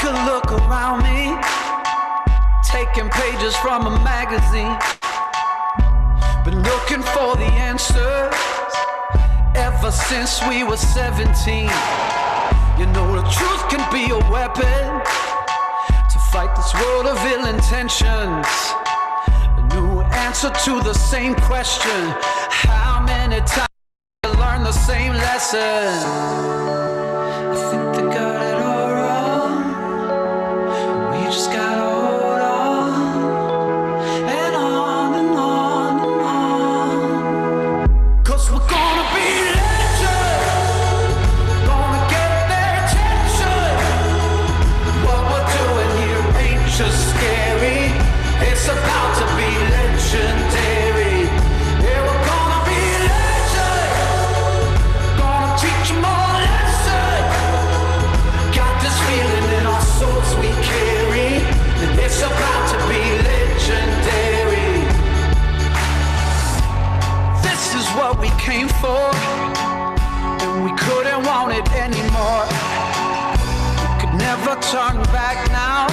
a look around me, taking pages from a magazine. Been looking for the answers ever since we were 17. You know the truth can be a weapon to fight this world of ill intentions. A new answer to the same question. How many times to learn the same lesson? I think they got it all wrong. We just gotta hold on and on and on and on. 'Cause we're gonna be legends, gonna get their attention. What we're doing here ain't just scary, it's about to be legendary. Yeah, we're gonna be legends, gonna teach them all a lesson. Got this feeling in our souls we carry, and it's about to be legendary. This is what we came for, and we couldn't want it anymore. We could never turn back now,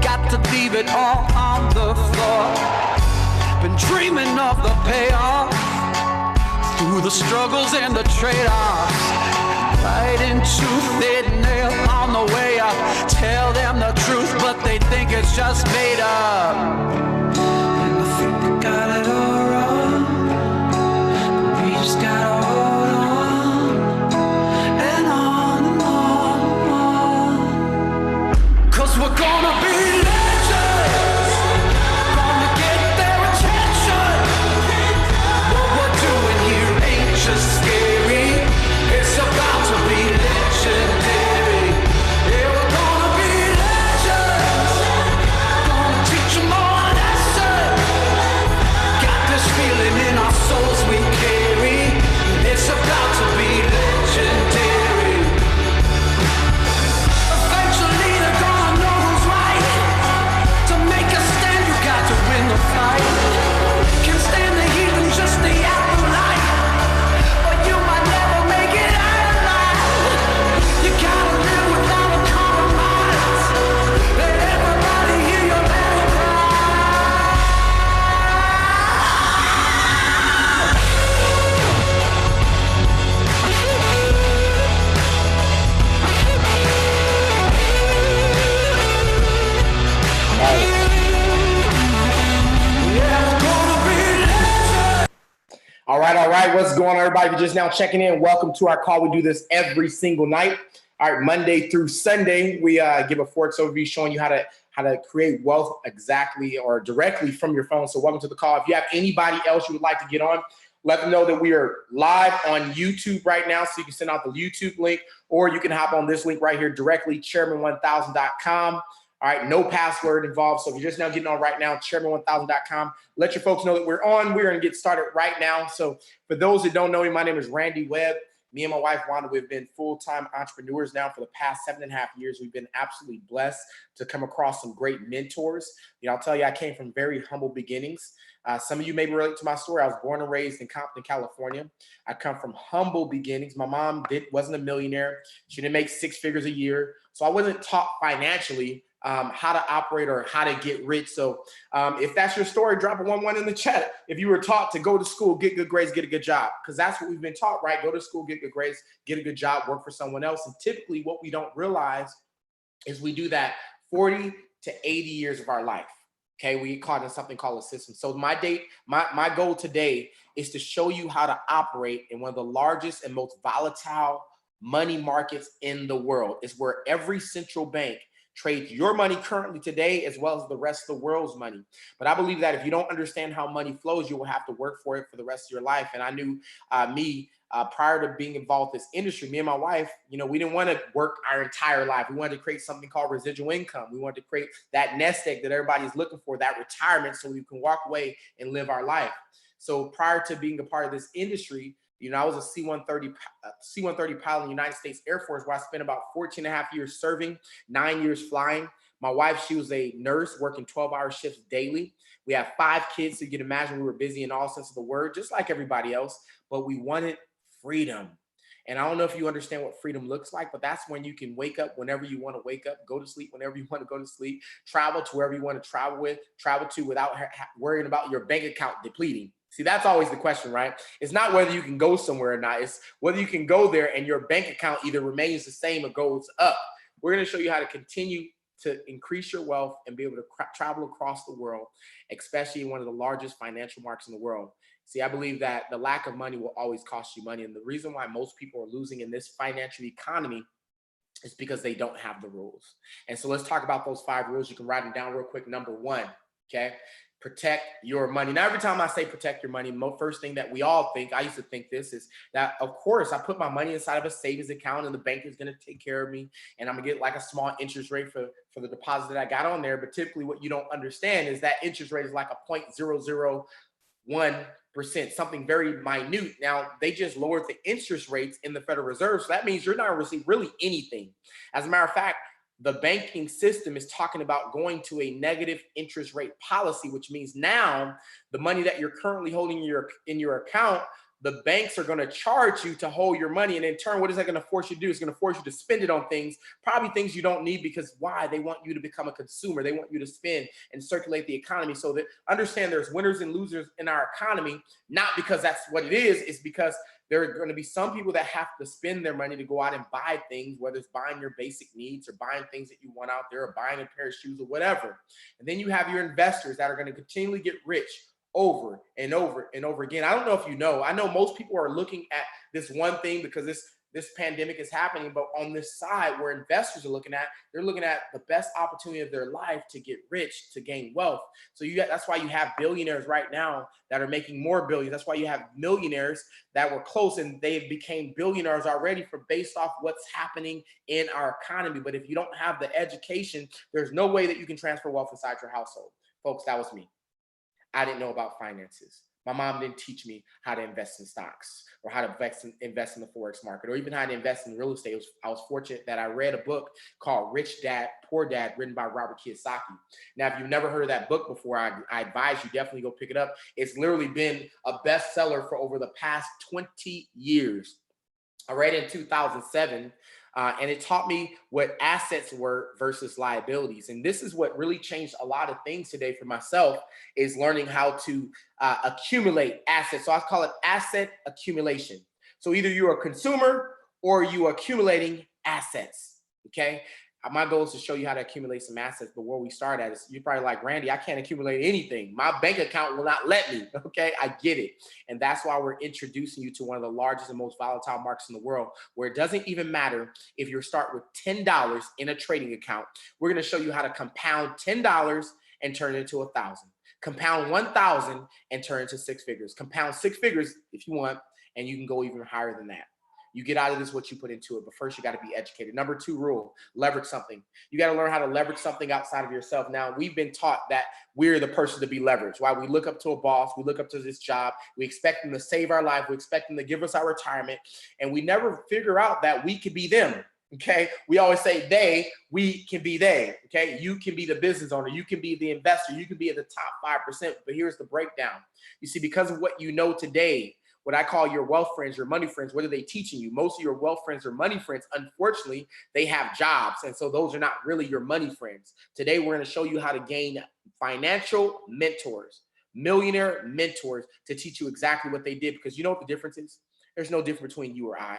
got to leave it all on the floor. Been dreaming of the payoff, through the struggles and the trade-offs. Right into thin nail on the way up. Tell them the truth, but they think it's just made up. And I think they got it all wrong, but we just gotta hold on and on and on and on. 'Cause we're gonna be legends, gonna get their attention. What we're doing here ain't just scary, it's about to be legendary. Yeah, we're gonna be legends, gonna teach them all a lesson. Got this feeling in our souls we carry, it's about to be legendary. Eventually they're gonna know who's right. To make a stand you got to win the fight. Can't stand the heat and just the afterlife, but you might never make it out alive. You gotta live without a compromise. Let everybody hear your battle cry. Yeah, we're gonna be legends. All right. What's going on, everybody? If you're just now checking in, welcome to our call. We do this every single night. All right, Monday through Sunday, we give a Forex overview showing you how to create wealth exactly or directly from your phone. So welcome to the call. If you have anybody else you would like to get on, let them know that we are live on YouTube right now. So you can send out the YouTube link, or you can hop on this link right here directly, chairman1000.com. All right, no password involved. So if you're just now getting on right now, chairman1000.com. Let your folks know that we're on. We're going to get started right now. So for those that don't know me, my name is Randy Webb. Me and my wife, Wanda, we've been full-time entrepreneurs now for the past 7.5 years. We've been absolutely blessed to come across some great mentors. You know, I'll tell you, I came from very humble beginnings. Some of you may relate to my story. I was born and raised in Compton, California. I come from humble beginnings. My mom wasn't a millionaire. She didn't make 6 figures a year. So I wasn't taught financially how to operate or how to get rich. So if that's your story, drop a 1-1 in the chat. If you were taught to go to school, get good grades, get a good job, because that's what we've been taught, right? Go to school, get good grades, get a good job, work for someone else. And typically what we don't realize is we do that 40 to 80 years of our life. Okay, we call it something called a system. So my goal today is to show you how to operate in one of the largest and most volatile money markets in the world. It's where every central bank trade your money currently today, as well as the rest of the world's money. But I believe that if you don't understand how money flows, you will have to work for it for the rest of your life. And I knew prior to being involved in this industry, me and my wife, you know, we didn't want to work our entire life. We wanted to create something called residual income. We wanted to create that nest egg that everybody's looking for, that retirement, so we can walk away and live our life. So prior to being a part of this industry, you know, I was a C-130 pilot in the United States Air Force, where I spent about 14 and a half years serving, 9 years flying. My wife, she was a nurse working 12-hour shifts daily. We have 5 kids, so you can imagine we were busy in all sense of the word, just like everybody else, but we wanted freedom. And I don't know if you understand what freedom looks like, but that's when you can wake up whenever you want to wake up, go to sleep whenever you want to go to sleep, travel to wherever you want to travel to without worrying about your bank account depleting. See, that's always the question, right? It's not whether you can go somewhere or not. It's whether you can go there and your bank account either remains the same or goes up. We're going to show you how to continue to increase your wealth and be able to travel across the world, especially in one of the largest financial markets in the world. See, I believe that the lack of money will always cost you money. And the reason why most people are losing in this financial economy is because they don't have the rules. And so let's talk about those 5 rules. You can write them down real quick. Number 1, okay? Protect your money. Now, every time I say protect your money, the first thing that we all think, I used to think this, is that, of course, I put my money inside of a savings account and the bank is going to take care of me and I'm going to get like a small interest rate for the deposit that I got on there. But typically what you don't understand is that interest rate is like a 0.001%, something very minute. Now, they just lowered the interest rates in the Federal Reserve. So that means you're not going to receive really anything. As a matter of fact, the banking system is talking about going to a negative interest rate policy, which means now the money that you're currently holding in your account, the banks are going to charge you to hold your money. And in turn, what is that going to force you to do? It's going to force you to spend it on things, probably things you don't need, because why? They want you to become a consumer. They want you to spend and circulate the economy. So that, understand, there's winners and losers in our economy, not because that's what it is. It's because there are going to be some people that have to spend their money to go out and buy things, whether it's buying your basic needs or buying things that you want out there or buying a pair of shoes or whatever. And then you have your investors that are going to continually get rich over and over and over again. I don't know if you know, I know most people are looking at this one thing because this pandemic is happening, but on this side where investors are looking at, they're looking at the best opportunity of their life to get rich, to gain wealth. So that's why you have billionaires right now that are making more billions. That's why you have millionaires that were close and they became billionaires already based off what's happening in our economy. But if you don't have the education, there's no way that you can transfer wealth inside your household. Folks, that was me. I didn't know about finances. My mom didn't teach me how to invest in stocks or how to invest in the Forex market or even how to invest in real estate. I was fortunate that I read a book called Rich Dad, Poor Dad, written by Robert Kiyosaki. Now, if you've never heard of that book before, I advise you definitely go pick it up. It's literally been a bestseller for over the past 20 years. I read it in 2007. And it taught me what assets were versus liabilities. And this is what really changed a lot of things today for myself, is learning how to accumulate assets. So I call it asset accumulation. So either you're a consumer or you are accumulating assets, okay? My goal is to show you how to accumulate some assets, but where we start at is, you're probably like, Randy, I can't accumulate anything. My bank account will not let me, okay? I get it. And that's why we're introducing you to one of the largest and most volatile markets in the world, where it doesn't even matter if you start with $10 in a trading account. We're gonna show you how to compound $10 and turn it into 1,000. Compound 1,000 and turn it into 6 figures. Compound 6 figures if you want, and you can go even higher than that. You get out of this what you put into it, but first you got to be educated. Number 2 rule, leverage something. You got to learn how to leverage something outside of yourself. Now, we've been taught that we're the person to be leveraged. Why? We look up to a boss, we look up to this job, we expect them to save our life, we expect them to give us our retirement, and we never figure out that we could be them. Okay, we always say they, we can be they. Okay, you can be the business owner, you can be the investor, you can be at the top 5%. But here's the breakdown. You see, because of what you know today, what I call your wealth friends, your money friends, what are they teaching you? Most of your wealth friends or money friends, unfortunately, they have jobs. And so those are not really your money friends. Today, we're going to show you how to gain financial mentors, millionaire mentors, to teach you exactly what they did. Because you know what the difference is? There's no difference between you or I.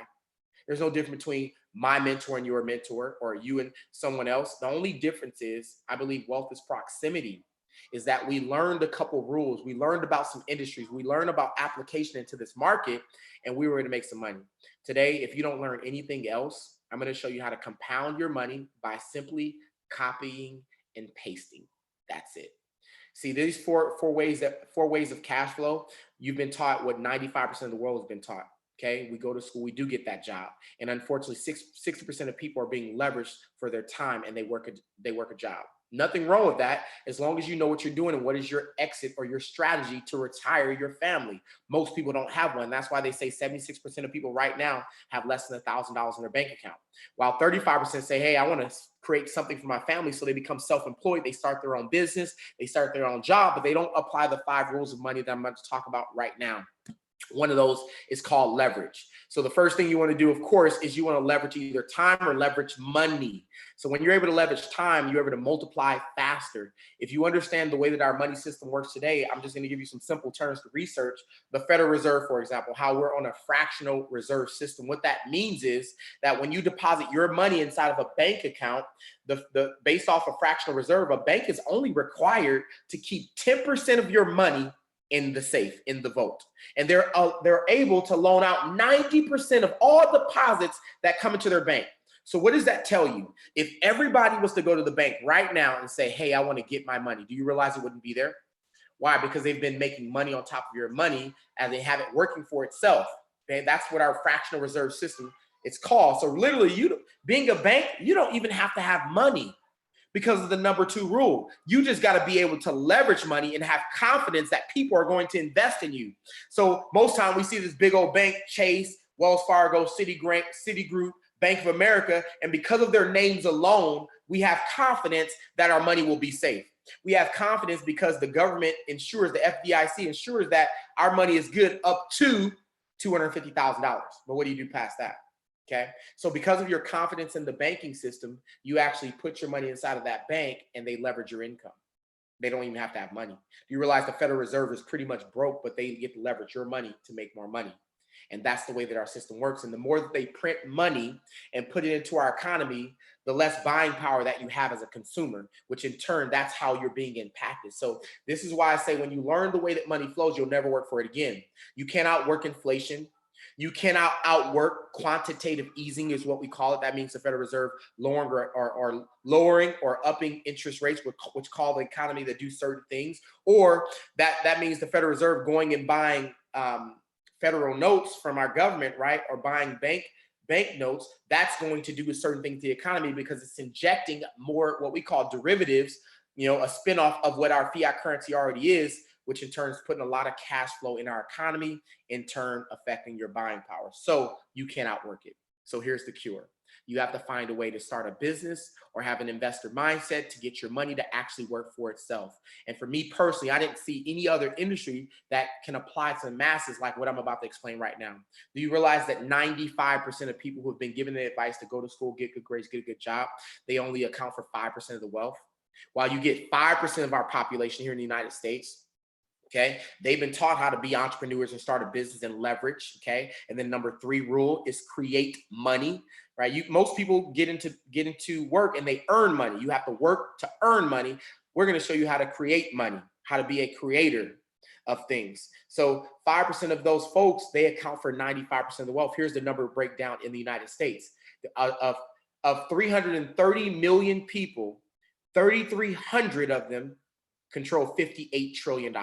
There's no difference between my mentor and your mentor, or you and someone else. The only difference is, I believe, wealth is proximity. Is that we learned a couple rules. We learned about some industries. We learned about application into this market, and we were going to make some money. Today, if you don't learn anything else, I'm going to show you how to compound your money by simply copying and pasting. That's it. See, these four ways of cash flow, you've been taught what 95% of the world has been taught. Okay, we go to school, we do get that job. And unfortunately, 60% of people are being leveraged for their time, and they work a job. Nothing wrong with that, as long as you know what you're doing and what is your exit or your strategy to retire your family. Most people don't have one. That's why they say 76% of people right now have less than $1,000 in their bank account, while 35% say, hey, I want to create something for my family. So they become self-employed. They start their own business. They start their own job, but they don't apply the 5 rules of money that I'm about to talk about right now. One of those is called leverage. So the first thing you want to do, of course, is you want to leverage either time or leverage money. So when you're able to leverage time, you're able to multiply faster. If you understand the way that our money system works today, I'm just going to give you some simple terms to research. The Federal Reserve, for example, how we're on a fractional reserve system. What that means is that when you deposit your money inside of a bank account, based off of fractional reserve, a bank is only required to keep 10% of your money in the safe, in the vault. And they're able to loan out 90% of all deposits that come into their bank. So what does that tell you? If everybody was to go to the bank right now and say, hey, I want to get my money, do you realize it wouldn't be there? Why? Because they've been making money on top of your money and they have it working for itself. Okay? That's what our fractional reserve system is called. So literally, being a bank, you don't even have to have money. Because of the number 2 rule. You just got to be able to leverage money and have confidence that people are going to invest in you. So most time we see this big old bank, Chase, Wells Fargo, Citigroup, Bank of America, and because of their names alone, we have confidence that our money will be safe. We have confidence because the government ensures, the FDIC ensures that our money is good up to $250,000. But what do you do past that? Okay, so because of your confidence in the banking system, you actually put your money inside of that bank and they leverage your income. They don't even have to have money. Do you realize the Federal Reserve is pretty much broke, but they get to leverage your money to make more money? And that's the way that our system works. And the more that they print money and put it into our economy, the less buying power that you have as a consumer, which in turn, that's how you're being impacted. So this is why I say when you learn the way that money flows, you'll never work for it again. You can't outwork inflation. You cannot outwork quantitative easing is what we call it. That means the Federal Reserve lowering or upping interest rates, which call the economy to do certain things. Or that means the Federal Reserve going and buying federal notes from our government, right? Or buying bank notes. That's going to do a certain thing to the economy because it's injecting more what we call derivatives, a spinoff of what our fiat currency already is, which in turn is putting a lot of cash flow in our economy, in turn affecting your buying power. So you can't outwork it. So here's the cure. You have to find a way to start a business or have an investor mindset to get your money to actually work for itself. And for me personally, I didn't see any other industry that can apply to the masses like what I'm about to explain right now. Do you realize that 95% of people who have been given the advice to go to school, get good grades, get a good job, they only account for 5% of the wealth? While you get 5% of our population here in the United States, okay, they've been taught how to be entrepreneurs and start a business and leverage. Okay, and then number 3 rule is create money. Right? Most people get into work and they earn money. You have to work to earn money. We're going to show you how to create money, how to be a creator of things. So 5% of those folks, they account for 95% of the wealth. Here's the number breakdown in the United States. Of 330 million people, 3,300 of them control $58 trillion.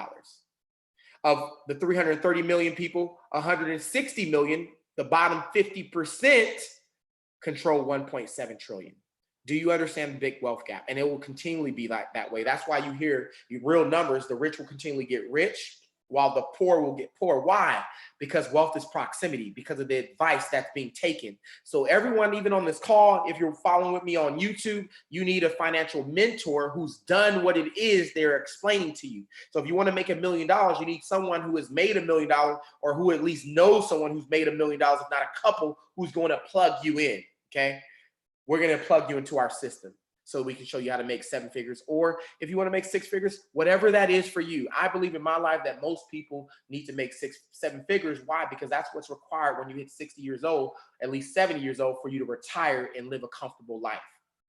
Of the 330 million people, 160 million, the bottom 50%, control 1.7 trillion. Do you understand the big wealth gap? And it will continually be like that way. That's why you hear real numbers. The rich will continually get rich while the poor will get poor. Why? Because wealth is proximity, because of the advice that's being taken. So everyone, even on this call, if you're following with me on YouTube, you need a financial mentor who's done what it is they're explaining to you. So if you want to make $1 million, you need someone who has made $1 million or who at least knows someone who's made $1 million, if not a couple, who's going to plug you in, okay? We're going to plug you into our system so we can show you how to make 7 figures. Or if you want to make 6 figures, whatever that is for you. I believe in my life that most people need to make 7 figures. Why? Because that's what's required when you hit 60 years old, at least 70 years old, for you to retire and live a comfortable life.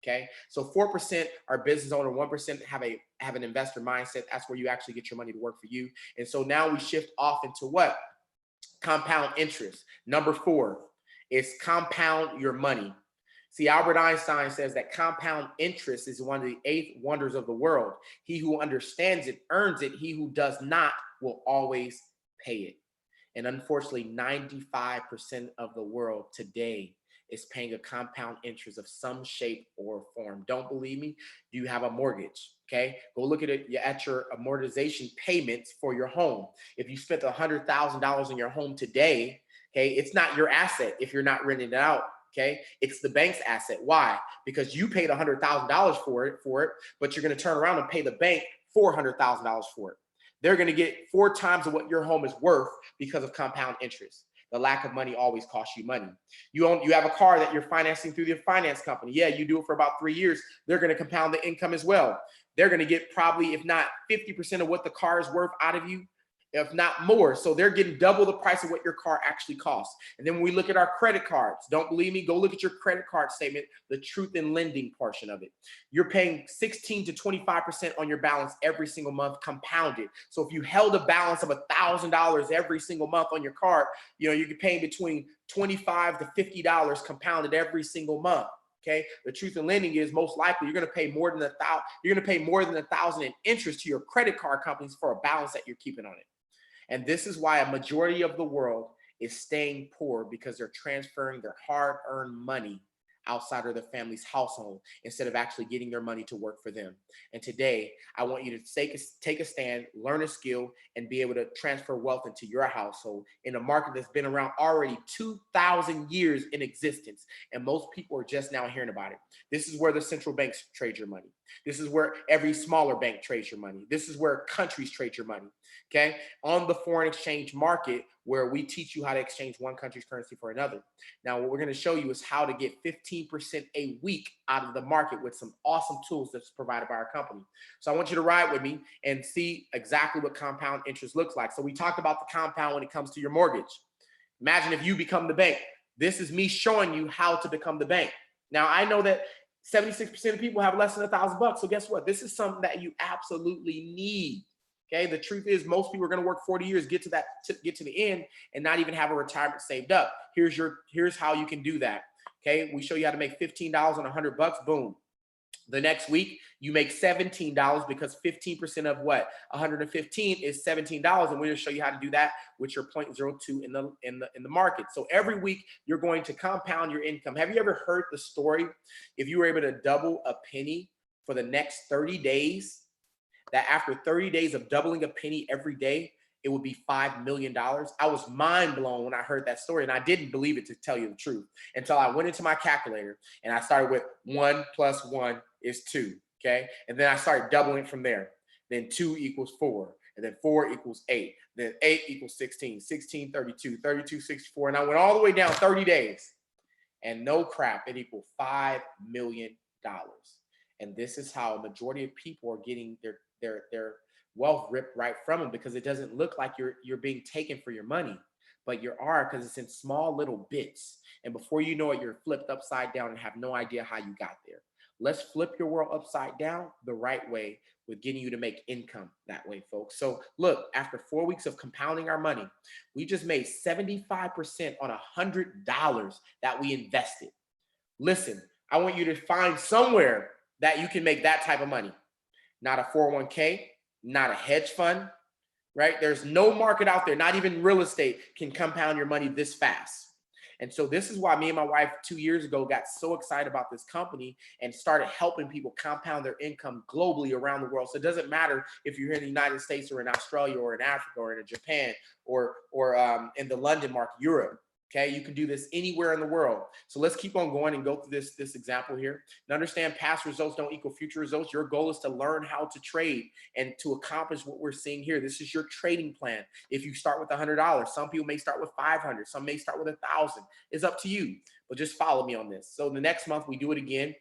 Okay. So 4% are business owner, 1% have an investor mindset. That's where you actually get your money to work for you. And so now we shift off into what? Compound interest. Number 4 is compound your money. See, Albert Einstein says that compound interest is one of the 8 wonders of the world. He who understands it earns it. He who does not will always pay it. And unfortunately, 95% of the world today is paying a compound interest of some shape or form. Don't believe me? Do you have a mortgage? Okay, go look at it at your amortization payments for your home. If you spent $100,000 on your home today, okay, it's not your asset if you're not renting it out. Okay, it's the bank's asset. Why? Because you paid $100,000 for it, but you're going to turn around and pay the bank $400,000 for it. they're going to get 4 times of what your home is worth because of compound interest. The lack of money always costs you money. You have a car that you're financing through the finance company. Yeah, you do it for about 3 years. They're going to compound the income as well. They're going to get probably, if not 50% of what the car is worth out of you, if not more. So they're getting double the price of what your car actually costs. And then when we look at our credit cards, don't believe me, go look at your credit card statement, the truth in lending portion of it. You're paying 16 to 25% on your balance every single month, compounded. So if you held a balance of $1,000 every single month on your card, you're paying between $25 to $50 compounded every single month. Okay, the truth in lending is most likely you're going to pay more than $1,000 in interest to your credit card companies for a balance that you're keeping on it. And this is why a majority of the world is staying poor, because they're transferring their hard-earned money outside of their family's household instead of actually getting their money to work for them. And today, I want you to take a stand, learn a skill, and be able to transfer wealth into your household in a market that's been around already 2,000 years in existence. And most people are just now hearing about it. This is where the central banks trade your money. This is where every smaller bank trades your money. This is where countries trade your money. Okay, on the foreign exchange market, where we teach you how to exchange one country's currency for another. Now, what we're going to show you is how to get 15% a week out of the market with some awesome tools that's provided by our company. So I want you to ride with me and see exactly what compound interest looks like. So we talked about the compound when it comes to your mortgage. Imagine if you become the bank. This is me showing you how to become the bank. Now, I know that 76% of people have less than $1,000. So guess what? This is something that you absolutely need. Okay, the truth is most people are going to work 40 years, get to the end, and not even have a retirement saved up. Here's how you can do that. Okay, we show you how to make $15 on $100. Boom. The next week you make $17 because 15% of what 115 is $17, and we're going to show you how to do that with your 0.02 in the market. So every week you're going to compound your income. Have you ever heard the story if you were able to double a penny for the next 30 days? That after 30 days of doubling a penny every day, it would be $5 million. I was mind blown when I heard that story, and I didn't believe it, to tell you the truth, until I went into my calculator and I started with 1 + 1 is 2, okay? And then I started doubling from there. Then 2 = 4, and then 4 = 8, then 8 = 16, 16 32, 32 64, and I went all the way down 30 days, and no crap, it equaled $5 million. And this is how a majority of people are getting their wealth ripped right from them, because it doesn't look like you're being taken for your money, but you are, because it's in small little bits. And before you know it, you're flipped upside down and have no idea how you got there. Let's flip your world upside down the right way with getting you to make income that way, folks. So look, after 4 weeks of compounding our money, we just made 75% on $100 that we invested. Listen, I want you to find somewhere that you can make that type of money. Not a 401k, not a hedge fund, right? There's no market out there, not even real estate, can compound your money this fast. And so this is why me and my wife 2 years ago got so excited about this company and started helping people compound their income globally around the world. So it doesn't matter if you're here in the United States or in Australia or in Africa or in Japan or in the London market, Europe. Okay, you can do this anywhere in the world. So let's keep on going and go through this example here. And understand, past results don't equal future results. Your goal is to learn how to trade and to accomplish what we're seeing here. This is your trading plan. If you start with $100, some people may start with 500, some may start with 1,000. It's up to you, but just follow me on this. So the next month we do it again,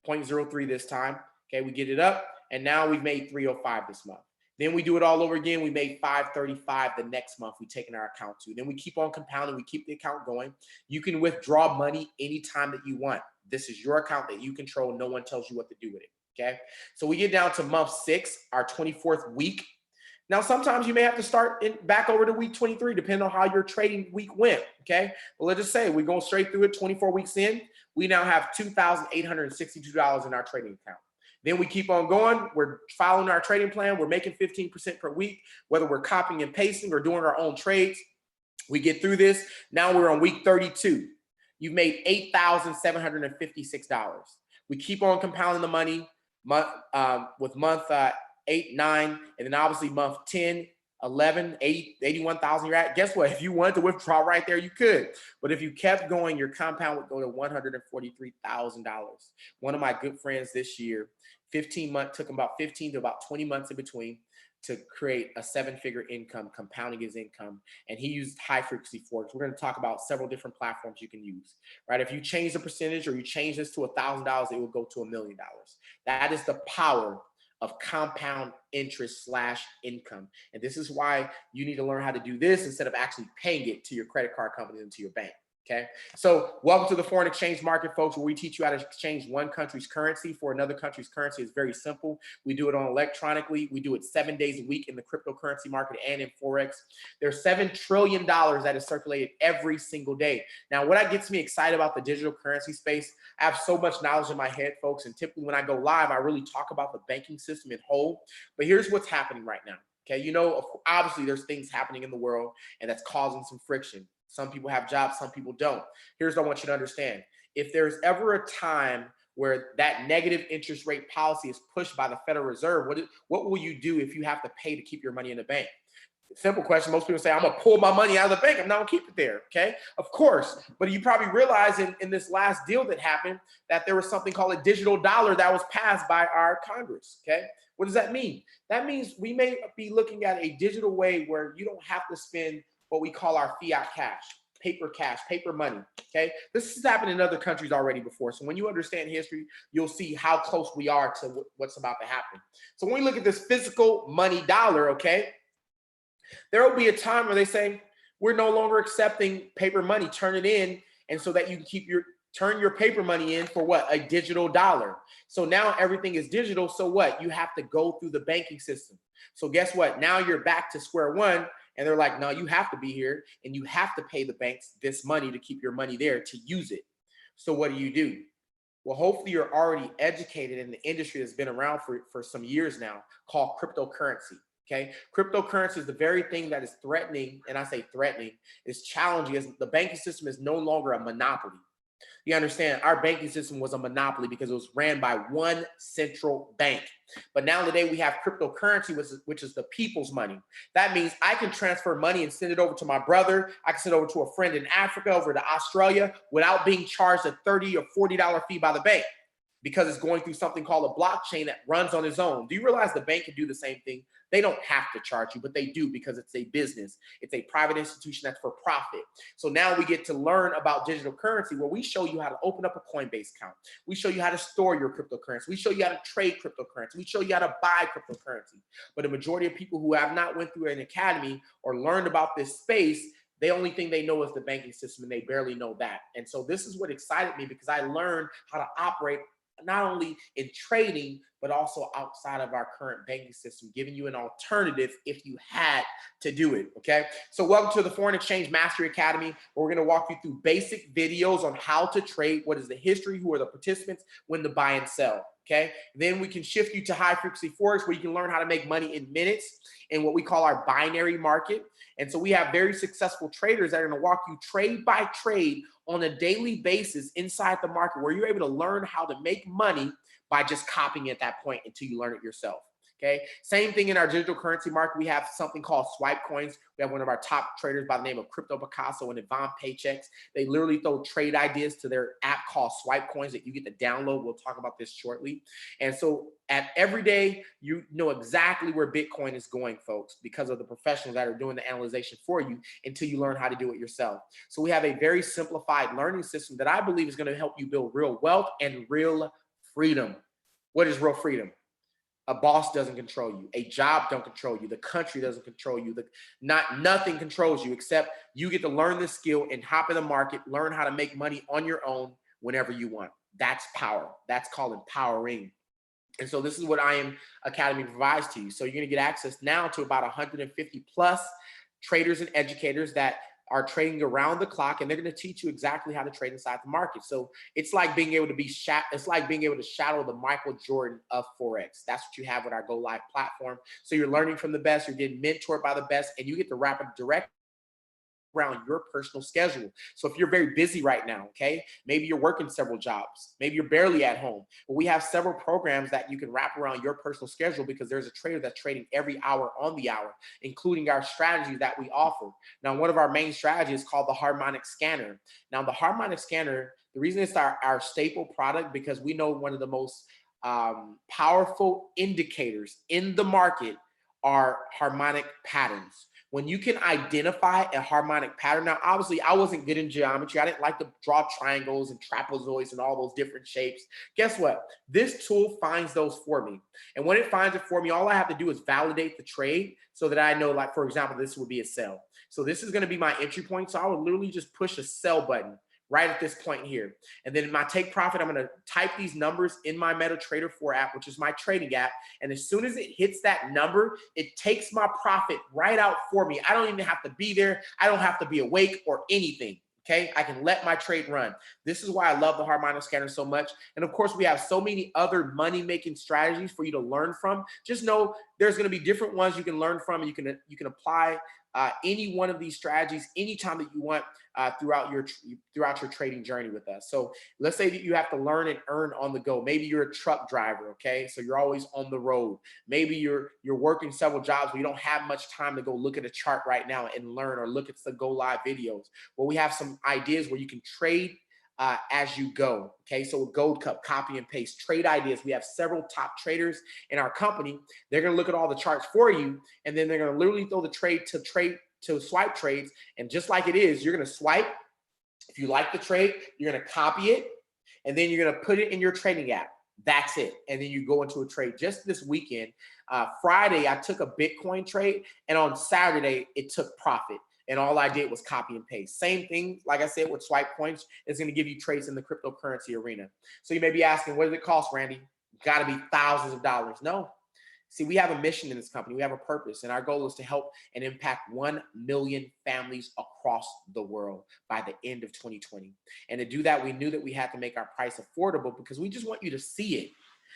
0.03 this time. Okay, we get it up, and now we've made 305 this month. Then we do it all over again. We made 535 the next month. We take in our account too. Then we keep on compounding. We keep the account going. You can withdraw money anytime that you want. This is your account that you control. No one tells you what to do with it. Okay. So we get down to month 6, our 24th week. Now, sometimes you may have to start back over to week 23, depending on how your trading week went. Okay. But let's just say we're going straight through it. 24 weeks in, we now have $2,862 in our trading account. Then we keep on going. We're following our trading plan. We're making 15% per week, whether we're copying and pasting or doing our own trades. We get through this. Now we're on week 32. You've made $8,756. We keep on compounding the money with month 8, 9, and then obviously month 10, 11, 81,000 you're at. Guess what? If you wanted to withdraw right there, you could. But if you kept going, your compound would go to $143,000. One of my good friends this year, 15 months, took him about 15 to about 20 months in between. to create a 7-figure income, compounding his income. And he used high frequency Forex. We're going to talk about several different platforms you can use, right? If you change the percentage or you change this to $1,000, it will go to $1 million. That is the power of compound interest / income. And this is why you need to learn how to do this instead of actually paying it to your credit card company and to your bank. Okay, so welcome to the foreign exchange market, folks, where we teach you how to exchange one country's currency for another country's currency. It's very simple. We do it on electronically. We do it 7 days a week in the cryptocurrency market and in Forex. There's $7 trillion that is circulated every single day. Now, what gets me excited about the digital currency space, I have so much knowledge in my head, folks, and typically when I go live, I really talk about the banking system in whole. But here's what's happening right now. Okay, you know, obviously there's things happening in the world and that's causing some friction. Some people have jobs, some people don't. Here's what I want you to understand. If there's ever a time where that negative interest rate policy is pushed by the Federal Reserve, what will you do if you have to pay to keep your money in the bank? Simple question. Most people say, I'm going to pull my money out of the bank. I'm not going to keep it there. Okay. Of course. But you probably realize in this last deal that happened that there was something called a digital dollar that was passed by our Congress. Okay. What does that mean? That means we may be looking at a digital way where you don't have to spend what we call our fiat cash, paper money. Okay. This has happened in other countries already before. So when you understand history, you'll see how close we are to what's about to happen. So when we look at this physical money dollar, okay, there will be a time where they say, we're no longer accepting paper money, turn it in. And so that you can turn your paper money in for what? A digital dollar. So now everything is digital. So what? You have to go through the banking system. So guess what? Now you're back to square one. And they're like, no, you have to be here and you have to pay the banks this money to keep your money there to use it. So what do? Well, hopefully you're already educated in the industry that's been around for some years now called cryptocurrency. Okay. Cryptocurrency is the very thing that is threatening. And I say threatening, is challenging, as the banking system is no longer a monopoly. You understand, our banking system was a monopoly because it was ran by one central bank. But now today we have cryptocurrency, which is the people's money. That means I can transfer money and send it over to my brother. I can send it over to a friend in Africa, over to Australia, without being charged a $30 or $40 fee by the bank, because it's going through something called a blockchain that runs on its own. Do you realize the bank can do the same thing? They don't have to charge you, but they do because it's a business. It's a private institution that's for profit. So now we get to learn about digital currency, where we show you how to open up a Coinbase account. We show you how to store your cryptocurrency. We show you how to trade cryptocurrency. We show you how to buy cryptocurrency. But the majority of people who have not went through an academy or learned about this space, the only thing they know is the banking system, and they barely know that. And so this is what excited me, because I learned how to operate not only in trading, but also outside of our current banking system, giving you an alternative if you had to do it. Okay. So welcome to the Foreign Exchange Mastery Academy, where we're going to walk you through basic videos on how to trade, what is the history, who are the participants, when to buy and sell. Okay. Then we can shift you to high frequency Forex, where you can learn how to make money in minutes in what we call our binary market. And so we have very successful traders that are going to walk you trade by trade on a daily basis inside the market, where you're able to learn how to make money by just copying at that point until you learn it yourself. Okay. Same thing in our digital currency market. We have something called swipe coins. We have one of our top traders by the name of Crypto Picasso and Yvonne Paychecks. They literally throw trade ideas to their app called Swipe Coins that you get to download. We'll talk about this shortly. And so at every day, you know exactly where Bitcoin is going, folks, because of the professionals that are doing the analyzation for you until you learn how to do it yourself. So we have a very simplified learning system that I believe is going to help you build real wealth and real freedom. What is real freedom? A boss doesn't control you. A job don't control you. The country doesn't control you. Nothing controls you, except you get to learn this skill and hop in the market, learn how to make money on your own whenever you want. That's power. That's called empowering. And so this is what I Am Academy provides to you. So you're going to get access now to about 150 plus traders and educators that are trading around the clock, and they're going to teach you exactly how to trade inside the market. So it's like being able to shadow the Michael Jordan of Forex. That's what you have with our Go Live platform. So you're learning from the best, you're getting mentored by the best, and you get to wrap it direct around your personal schedule. So if you're very busy right now, okay, maybe you're working several jobs, maybe you're barely at home, but we have several programs that you can wrap around your personal schedule, because there's a trader that's trading every hour on the hour, including our strategies that we offer. Now, one of our main strategies is called the harmonic scanner. Now, the harmonic scanner, the reason it's our staple product, because we know one of the most powerful indicators in the market are harmonic patterns. When you can identify a harmonic pattern, now obviously I wasn't good in geometry. I didn't like to draw triangles and trapezoids and all those different shapes. Guess what? This tool finds those for me. And when it finds it for me, all I have to do is validate the trade so that I know, like, for example, this would be a sell. So this is going to be my entry point. So I would literally just push a sell button right at this point here. And then in my take profit, I'm going to type these numbers in my MetaTrader 4 app, which is my trading app. And as soon as it hits that number, it takes my profit right out for me. I don't even have to be there. I don't have to be awake or anything. Okay, I can let my trade run. This is why I love the harmonic scanner so much. And of course, we have so many other money-making strategies for you to learn from. Just know there's going to be different ones you can learn from, and you can apply any one of these strategies anytime that you want throughout your trading journey with us. So let's say that you have to learn and earn on the go. Maybe you're a truck driver, okay? So you're always on the road. Maybe you're working several jobs, but you don't have much time to go look at a chart right now and learn, or look at the go live videos. Well, we have some ideas where you can trade as you go. Okay, so with Gold Cup, copy and paste, trade ideas. We have several top traders in our company. They're going to look at all the charts for you, and then they're going to literally throw the trade to swipe trades. And just like it is, you're going to swipe. If you like the trade, you're going to copy it, and then you're going to put it in your trading app. That's it. And then you go into a trade. Just this weekend, Friday, I took a Bitcoin trade, and on Saturday, it took profit. And all I did was copy and paste. Same thing, like I said, with swipe points, it's going to give you trades in the cryptocurrency arena. So you may be asking, what does it cost, Randy? Got to be thousands of dollars. No. See, we have a mission in this company. We have a purpose, and our goal is to help and impact 1 million families across the world by the end of 2020. And to do that, we knew that we had to make our price affordable, because we just want you to see it.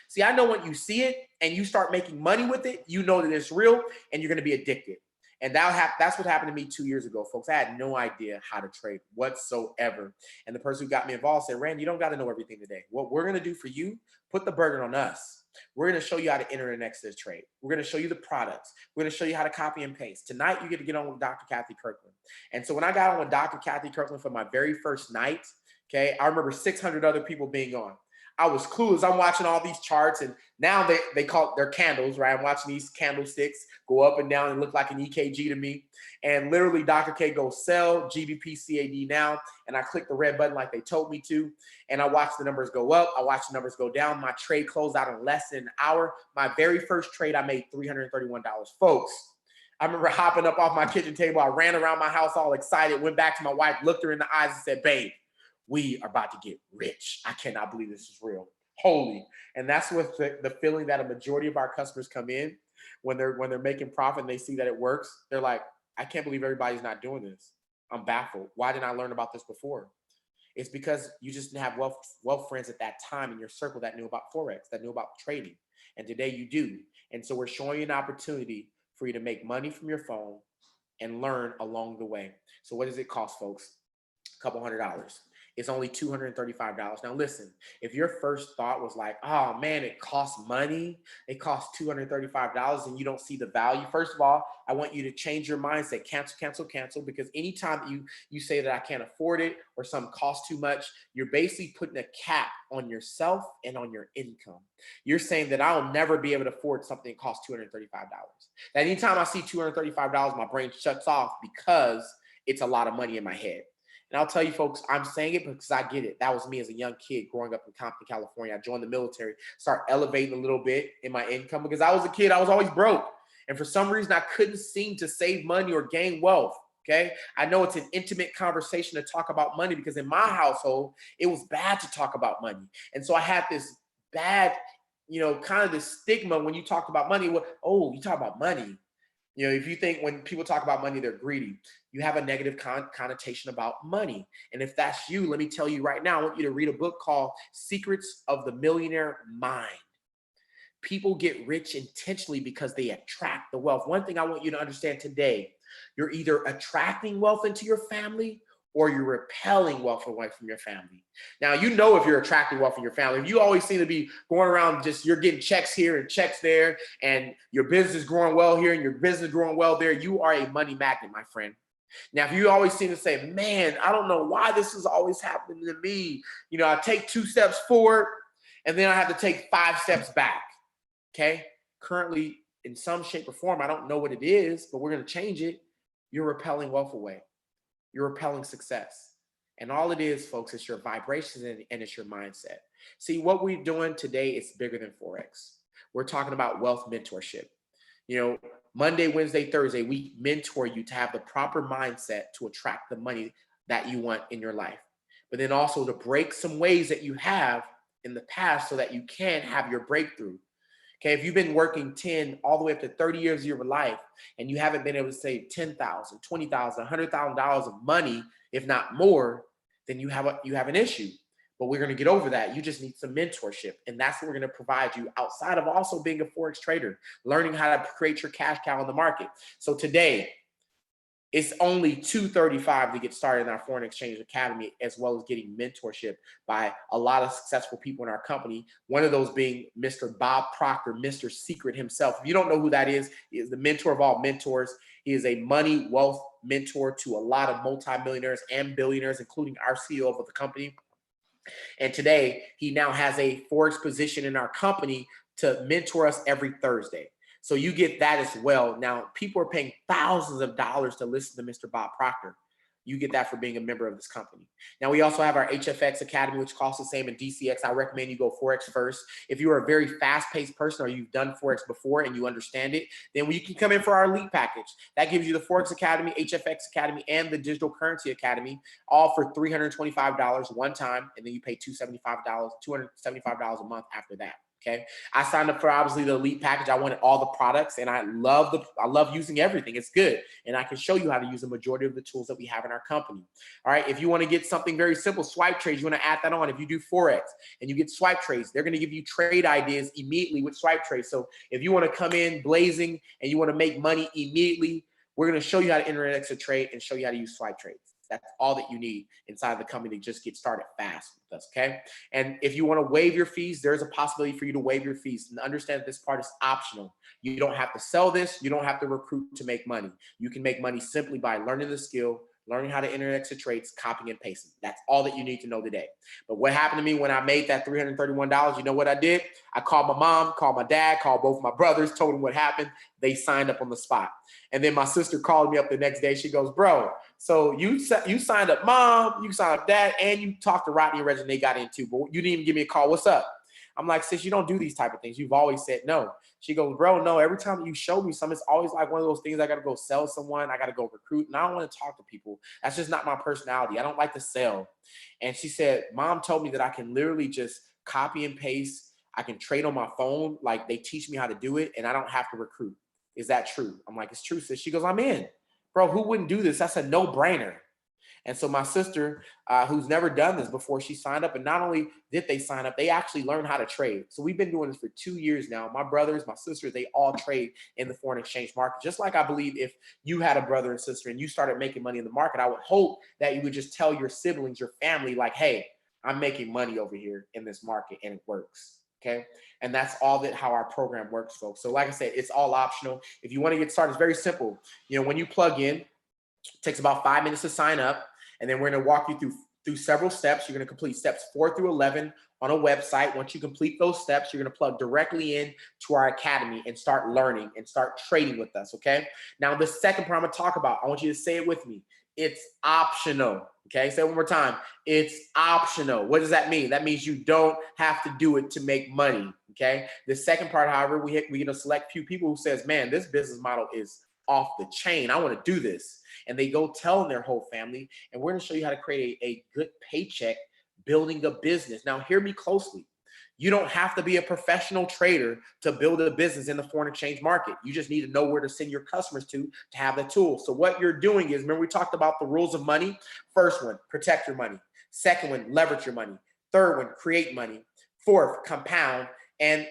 See, I know when you see it and you start making money with it, you know that it's real, and you're going to be addicted. And that's what happened to me 2 years ago, folks. I had no idea how to trade whatsoever. And the person who got me involved said, Rand, you don't got to know everything today. What we're going to do for you, put the burden on us. We're going to show you how to enter an exit trade. We're going to show you the products. We're going to show you how to copy and paste. Tonight, you get to get on with Dr. Kathy Kirkland. And so when I got on with Dr. Kathy Kirkland for my very first night, okay, I remember 600 other people being on. I was clueless. I'm watching all these charts, and now they call it their candles, right? I'm watching these candlesticks go up and down and look like an EKG to me. And literally, Dr. K goes sell GBP CAD now, and I click the red button like they told me to, and I watch the numbers go up. I watch the numbers go down. My trade closed out in less than an hour. My very first trade, I made $331, folks. I remember hopping up off my kitchen table. I ran around my house all excited, went back to my wife, looked her in the eyes and said, babe, we are about to get rich. I cannot believe this is real. Holy. And that's what the feeling that a majority of our customers come in when they're making profit and they see that it works. They're like, I can't believe everybody's not doing this. I'm baffled. Why didn't I learn about this before? It's because you just didn't have wealth friends at that time in your circle that knew about Forex, that knew about trading. And today you do. And so we're showing you an opportunity for you to make money from your phone and learn along the way. So what does it cost, folks? A couple $100. It's only $235. Now listen, if your first thought was like, oh man, it costs money, it costs $235 and you don't see the value. First of all, I want you to change your mindset, cancel, cancel, cancel, because anytime you say that I can't afford it or something costs too much, you're basically putting a cap on yourself and on your income. You're saying that I'll never be able to afford something that costs $235. That anytime I see $235, my brain shuts off because it's a lot of money in my head. And I'll tell you, folks, I'm saying it because I get it. That was me as a young kid growing up in Compton, California. I joined the military, started elevating a little bit in my income because I was a kid. I was always broke. And for some reason, I couldn't seem to save money or gain wealth. Okay. I know it's an intimate conversation to talk about money because in my household, it was bad to talk about money. And so I had this bad, kind of this stigma when you talked about money. Well, oh, you talk about money. If you think when people talk about money, they're greedy, you have a negative connotation about money. And if that's you, let me tell you right now, I want you to read a book called Secrets of the Millionaire Mind. People get rich intentionally because they attract the wealth. One thing I want you to understand today, you're either attracting wealth into your family or you're repelling wealth away from your family. Now, if you're attracting wealth in your family. If you always seem to be going around you're getting checks here and checks there, and your business is growing well here and your business is growing well there, you are a money magnet, my friend. Now, if you always seem to say, man, I don't know why this is always happening to me. I take 2 steps forward and then I have to take 5 steps back. Okay. Currently, in some shape or form, I don't know what it is, but we're going to change it. You're repelling wealth away. You're repelling success. And all it is, folks, is your vibrations and it's your mindset. See, what we're doing today is bigger than Forex. We're talking about wealth mentorship. You know, Monday, Wednesday, Thursday, we mentor you to have the proper mindset to attract the money that you want in your life. But then also to break some ways that you have in the past so that you can have your breakthrough. Okay, if you've been working 10 all the way up to 30 years of your life and you haven't been able to save $10,000, $20,000, $100,000 of money, if not more, then you have an issue. But we're going to get over that. You just need some mentorship. And that's what we're going to provide you outside of also being a Forex trader, learning how to create your cash cow in the market. So today, it's only $235 to get started in our Foreign Exchange Academy, as well as getting mentorship by a lot of successful people in our company. One of those being Mr. Bob Proctor, Mr. Secret himself. If you don't know who that is, he is the mentor of all mentors. He is a money wealth mentor to a lot of multimillionaires and billionaires, including our CEO of the company. And today, he now has a Forex position in our company to mentor us every Thursday. So you get that as well. Now, people are paying thousands of dollars to listen to Mr. Bob Proctor. You get that for being a member of this company. Now, we also have our HFX Academy, which costs the same, and DCX. I recommend you go Forex first. If you are a very fast-paced person or you've done Forex before and you understand it, then you can come in for our elite package. That gives you the Forex Academy, HFX Academy, and the Digital Currency Academy, all for $325 one time, and then you pay $275 a month after that. Okay, I signed up for obviously the elite package. I wanted all the products, and I love using everything. It's good, and I can show you how to use the majority of the tools that we have in our company. All right, if you want to get something very simple, swipe trades, you want to add that on. If you do Forex and you get swipe trades, they're going to give you trade ideas immediately with swipe trades. So if you want to come in blazing and you want to make money immediately, we're going to show you how to enter an extra trade and show you how to use swipe trades. That's all that you need inside the company to just get started fast with us, okay? And if you want to waive your fees, there's a possibility for you to waive your fees. And understand that this part is optional. You don't have to sell this. You don't have to recruit to make money. You can make money simply by learning the skill, learning how to enter extra trades, copying and pasting. That's all that you need to know today. But what happened to me when I made that $331, you know what I did? I called my mom, called my dad, called both my brothers, told them what happened. They signed up on the spot. And then my sister called me up the next day. She goes, bro, so you signed up mom, you signed up dad, and you talked to Rodney and Reggie, and they got in too, but you didn't even give me a call. What's up? I'm like, sis, you don't do these type of things. You've always said no. She goes, bro, no, every time you show me something, it's always like one of those things. I got to go sell someone. I got to go recruit. And I don't want to talk to people. That's just not my personality. I don't like to sell. And she said, mom told me that I can literally just copy and paste. I can trade on my phone. Like they teach me how to do it and I don't have to recruit. Is that true? I'm like, it's true, sis. She goes, I'm in. Bro, who wouldn't do this? That's a no-brainer. And so my sister, who's never done this before, she signed up. And not only did they sign up, they actually learned how to trade. So we've been doing this for 2 years now. My brothers, my sisters, they all trade in the foreign exchange market. Just like I believe if you had a brother and sister and you started making money in the market, I would hope that you would just tell your siblings, your family, like, hey, I'm making money over here in this market and it works. Okay. And that's all that how our program works, folks. So like I said, it's all optional. If you want to get started, it's very simple. You know, when you plug in, it takes about 5 minutes to sign up. And then we're going to walk you through several steps. You're going to complete steps 4 through 11 on a website. Once you complete those steps, you're going to plug directly in to our academy and start learning and start trading with us. Okay. Now, the second part I'm going to talk about, I want you to say it with me. It's optional. Okay. Say it one more time. It's optional. What does that mean? That means you don't have to do it to make money. Okay. The second part, however, we're going to select few people who says, man, this business model is off the chain. I want to do this. And they go tell their whole family. And we're going to show you how to create a good paycheck building a business. Now, hear me closely. You don't have to be a professional trader to build a business in the foreign exchange market. You just need to know where to send your customers to have the tools. So what you're doing is, remember we talked about the rules of money? First one, protect your money. Second one, leverage your money. Third one, create money. Fourth, compound. And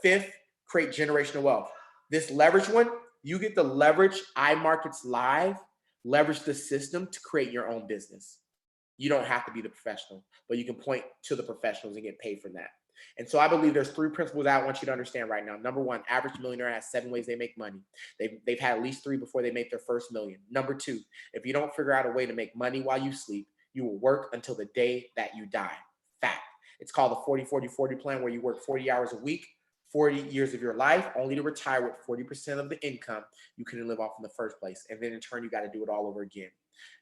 fifth, create generational wealth. This leverage one, you get to leverage iMarkets Live, leverage the system to create your own business. You don't have to be the professional, but you can point to the professionals and get paid for that. And so I believe there's 3 principles I want you to understand right now. Number 1, average millionaire has 7 ways they make money. They've had at least 3 before they make their first million. Number 2, if you don't figure out a way to make money while you sleep, you will work until the day that you die. Fact. It's called the 40-40-40 plan, where you work 40 hours a week, 40 years of your life, only to retire with 40% of the income you couldn't live off in the first place. And then in turn, you got to do it all over again.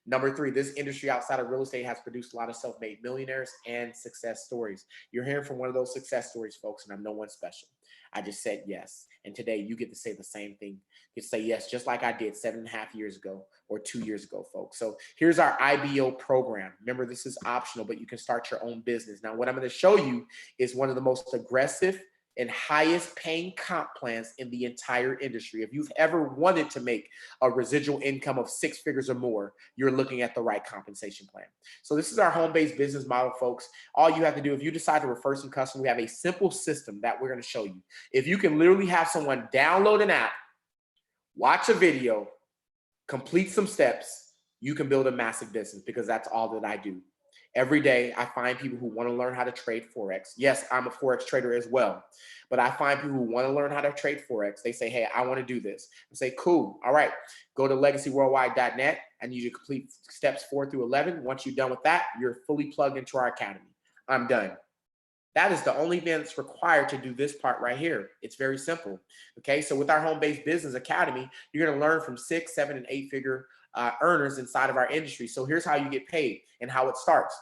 Number three, this industry outside of real estate has produced a lot of self-made millionaires and success stories. You're hearing from one of those success stories, folks, and I'm no one special. I just said yes. And today you get to say the same thing. You say yes, just like I did 7.5 years ago or 2 years ago, folks. So here's our IBO program. Remember, this is optional, but you can start your own business. Now, what I'm going to show you is one of the most aggressive and highest paying comp plans in the entire industry. If you've ever wanted to make a residual income of 6 figures or more, you're looking at the right compensation plan. So this is our home-based business model, folks. All you have to do, if you decide to refer some customers, we have a simple system that we're going to show you. If you can literally have someone download an app, watch a video, complete some steps, you can build a massive business, because that's all that I do. Every day, I find people who want to learn how to trade Forex. Yes, I'm a Forex trader as well, but I find people who want to learn how to trade Forex. They say, hey, I want to do this. I say, cool. All right, go to legacyworldwide.net. I need you to complete steps 4 through 11. Once you're done with that, you're fully plugged into our academy. I'm done. That is the only thing that's required to do this part right here. It's very simple. Okay, so with our home-based business academy, you're going to learn from 6, 7, and 8 figure earners inside of our industry. So here's how you get paid and how it starts.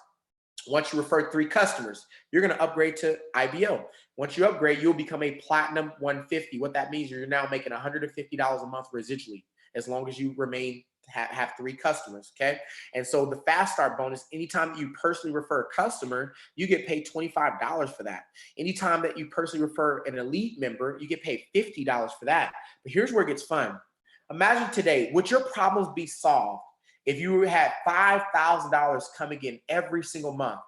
Once you refer 3 customers, you're going to upgrade to IBO. Once you upgrade, you'll become a platinum 150. What that means, you're now making $150 a month residually, as long as you remain have 3 customers. Okay. And so the fast start bonus, anytime that you personally refer a customer, you get paid $25 for that. Anytime that you personally refer an elite member, you get paid $50 for that. But here's where it gets fun. Imagine today, would your problems be solved if you had $5,000 coming in every single month?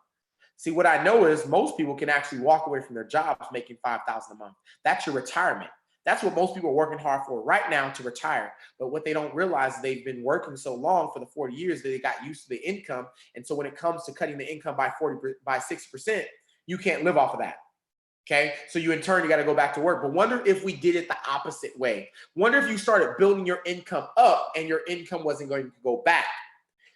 See, what I know is most people can actually walk away from their jobs making $5,000 a month. That's your retirement. That's what most people are working hard for right now, to retire. But what they don't realize is they've been working so long for the 40 years that they got used to the income. And so when it comes to cutting the income by 60%, you can't live off of that. Okay, so you in turn, you got to go back to work. But wonder if we did it the opposite way. Wonder if you started building your income up and your income wasn't going to go back.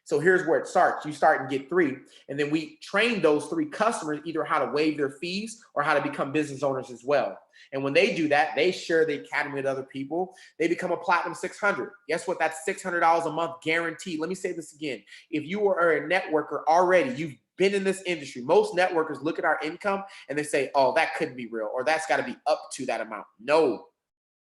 So here's where it starts. You start and get 3, and then we train those 3 customers either how to waive their fees or how to become business owners as well. And when they do that, they share the academy with other people. They become a platinum 600. Guess what? That's $600 a month guaranteed. Let me say this again. If you are a networker already, you've been in this industry. Most networkers look at our income and they say, oh, that couldn't be real, or that's got to be up to that amount. No.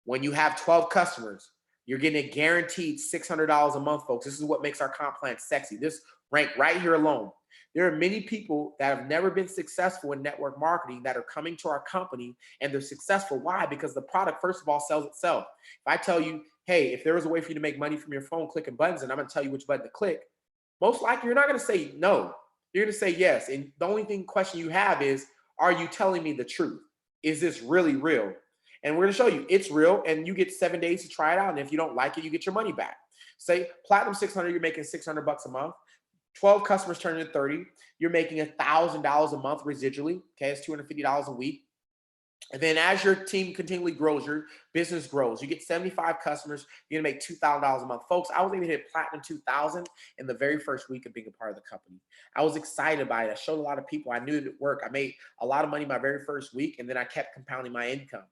When you have 12 customers, you're getting a guaranteed $600 a month, folks. This is what makes our comp plan sexy. This rank right here alone. There are many people that have never been successful in network marketing that are coming to our company, and they're successful. Why? Because the product, first of all, sells itself. If I tell you, hey, if there was a way for you to make money from your phone clicking buttons, and I'm going to tell you which button to click, most likely you're not going to say no. You're going to say yes. And the only question you have is, are you telling me the truth? Is this really real? And we're going to show you it's real, and you get 7 days to try it out. And if you don't like it, you get your money back. Say platinum 600, you're making $600 a month. 12 customers turn into 30. You're making $1,000 a month residually. Okay, it's $250 a week. And then as your team continually grows, your business grows, you get 75 customers, you're gonna make $2,000 a month. Folks, I was able to hit platinum 2,000 in the very first week of being a part of the company. I was excited by it. I showed a lot of people. I knew it would work. I made a lot of money my very first week, and then I kept compounding my income.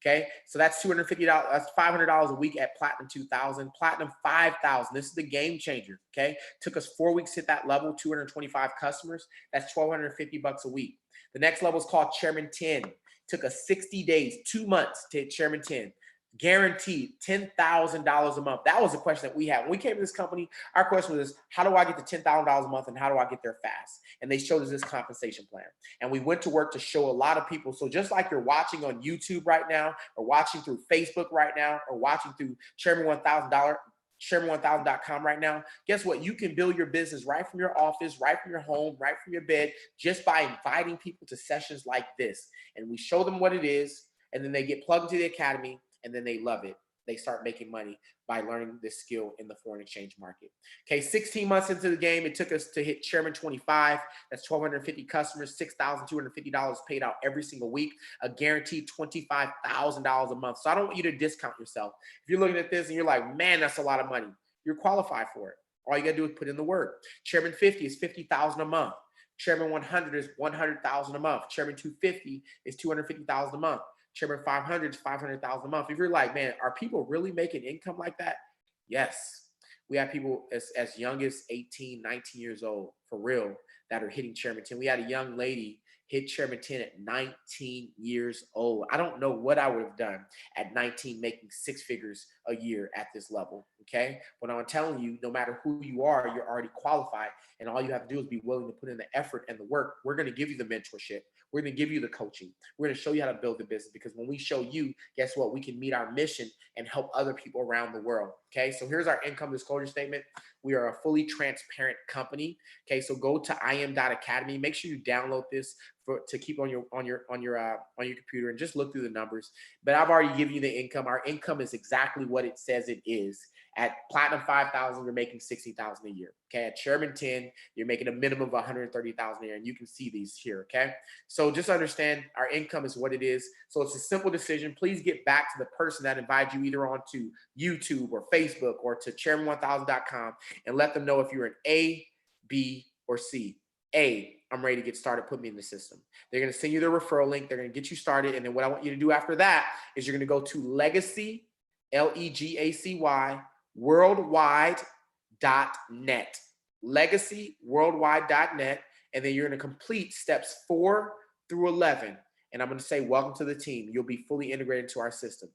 Okay, so that's $250. That's $500 a week at platinum 2,000, platinum 5,000. This is the game changer. Okay, took us 4 weeks to hit that level, 225 customers. That's $1,250 a week. The next level is called Chairman 10. Took us 60 days, 2 months to hit Chairman 10. Guaranteed $10,000 a month. That was the question that we had. When we came to this company, our question was, how do I get to $10,000 a month, and how do I get there fast? And they showed us this compensation plan. And we went to work to show a lot of people. So just like you're watching on YouTube right now, or watching through Facebook right now, or watching through Chairman1000.com right now, guess what? You can build your business right from your office, right from your home, right from your bed, just by inviting people to sessions like this. And we show them what it is, and then they get plugged into the academy, and then they love it. They start making money by learning this skill in the foreign exchange market. Okay, 16 months into the game, it took us to hit Chairman 25. That's 1,250 customers, $6,250 paid out every single week, a guaranteed $25,000 a month. So I don't want you to discount yourself. If you're looking at this and you're like, man, that's a lot of money, you're qualified for it. All you gotta do is put in the work. Chairman 50 is $50,000 a month. Chairman 100 is $100,000 a month. Chairman 250 is $250,000 a month. Chairman 500 is 500,000 a month. If you're like, man, are people really making income like that? Yes. We have people as young as 18, 19 years old, for real, that are hitting Chairman 10. We had a young lady hit Chairman 10 at 19 years old. I don't know what I would have done at 19 making six figures a year at this level, okay? But I'm telling you, no matter who you are, you're already qualified, and all you have to do is be willing to put in the effort and the work. We're going to give you the mentorship. We're going to give you the coaching. We're going to show you how to build the business, because when we show you, guess what? We can meet our mission and help other people around the world, okay? So here's our income disclosure statement. We are a fully transparent company, okay? So go to im.academy. Make sure you download this to keep on your computer and just look through the numbers. But I've already given you the income. Our income is exactly what it says it is. At Platinum 5,000, you're making 60,000 a year. Okay, at Chairman 10, you're making a minimum of 130,000 a year, and you can see these here. Okay, so just understand our income is what it is. So it's a simple decision. Please get back to the person that invited you either onto YouTube or Facebook or to chairman1000.com and let them know if you're an A, B, or C. A, I'm ready to get started. Put me in the system. They're going to send you the referral link. They're going to get you started. And then what I want you to do after that is you're going to go to Legacy, Legacy, worldwide.net. Legacy, worldwide.net. And then you're going to complete steps 4 through 11. And I'm going to say, welcome to the team. You'll be fully integrated into our system.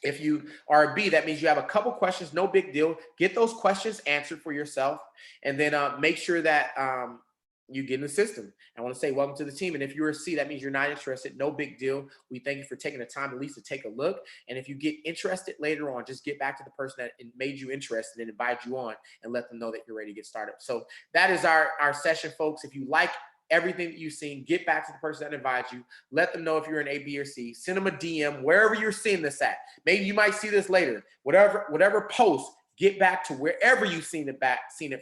If you are a B, that means you have a couple questions. No big deal. Get those questions answered for yourself. And then make sure that you get in the system. I want to say welcome to the team. And if you're a C, that means you're not interested. No big deal. We thank you for taking the time at least to take a look. And if you get interested later on, just get back to the person that made you interested and invite you on and let them know that you're ready to get started. So that is our session, folks. If you like everything that you've seen, get back to the person that invited you. Let them know if you're an A, B, or C. Send them a DM wherever you're seeing this at. Maybe you might see this later. Whatever post, get back to wherever you've seen it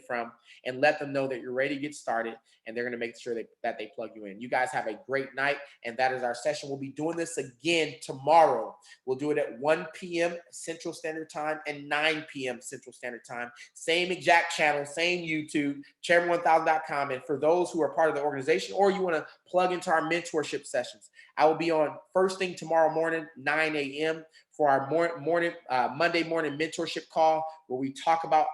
from, and let them know that you're ready to get started, and they're going to make sure that they plug you in. You guys have a great night, and that is our session. We'll be doing this again tomorrow. We'll do it at 1 p.m. Central Standard Time and 9 p.m. Central Standard Time. Same exact channel, same YouTube, chairman1000.com. And for those who are part of the organization or you want to plug into our mentorship sessions, I will be on first thing tomorrow morning, 9 a.m. for our Monday morning mentorship call, where we talk about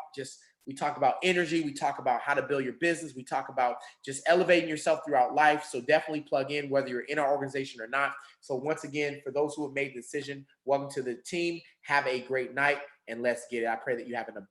energy. We talk about how to build your business. We talk about just elevating yourself throughout life. So definitely plug in whether you're in our organization or not. So once again, for those who have made the decision, welcome to the team. Have a great night, and let's get it. I pray that you have an